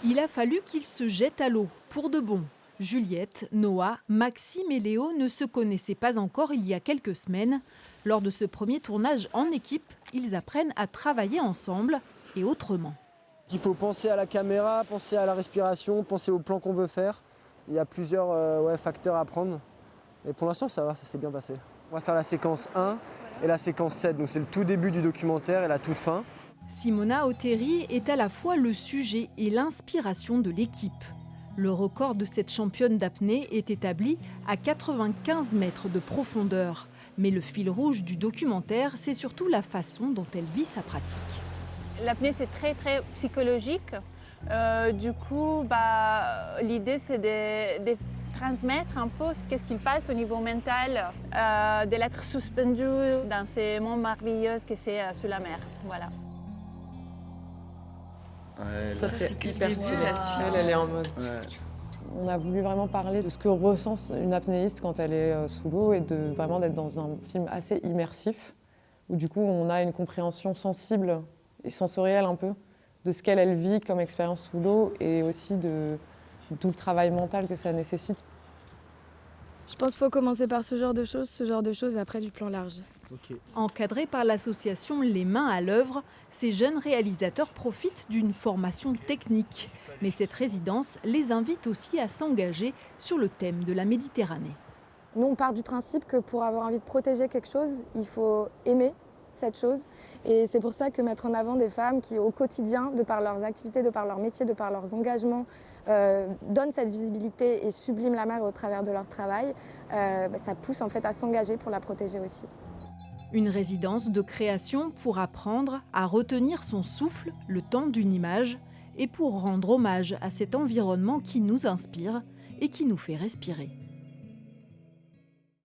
Il a fallu qu'ils se jettent à l'eau, pour de bon. Juliette, Noah, Maxime et Léo ne se connaissaient pas encore il y a quelques semaines. Lors de ce premier tournage en équipe, ils apprennent à travailler ensemble et autrement. Il faut penser à la caméra, penser à la respiration, penser au plan qu'on veut faire. Il y a plusieurs facteurs à prendre. Et pour l'instant, ça va, ça s'est bien passé. On va faire la séquence 1 et la séquence 7. Donc c'est le tout début du documentaire et la toute fin. Simona Oteri est à la fois le sujet et l'inspiration de l'équipe. Le record de cette championne d'apnée est établi à 95 mètres de profondeur. Mais le fil rouge du documentaire, c'est surtout la façon dont elle vit sa pratique. L'apnée, c'est très psychologique. L'idée, c'est de transmettre un peu qu'est-ce qu'il passe au niveau mental, de l'être suspendu dans ces monts merveilleux que c'est sous la mer. Voilà. Ça c'est hyper stylé. Elle est en mode. Ouais. On a voulu vraiment parler de ce que ressent une apnéiste quand elle est sous l'eau et vraiment d'être dans un film assez immersif où du coup on a une compréhension sensible et sensorielle un peu de ce qu'elle vit comme expérience sous l'eau et aussi de tout le travail mental que ça nécessite. Je pense qu'il faut commencer par ce genre de choses et après du plan large. Okay. Encadrés par l'association Les Mains à l'œuvre, ces jeunes réalisateurs profitent d'une formation technique. Mais cette résidence les invite aussi à s'engager sur le thème de la Méditerranée. Nous, on part du principe que pour avoir envie de protéger quelque chose, il faut aimer cette chose. Et c'est pour ça que mettre en avant des femmes qui, au quotidien, de par leurs activités, de par leur métier, de par leurs engagements, donnent cette visibilité et subliment la mer au travers de leur travail, ça pousse en fait à s'engager pour la protéger aussi. Une résidence de création pour apprendre à retenir son souffle le temps d'une image et pour rendre hommage à cet environnement qui nous inspire et qui nous fait respirer.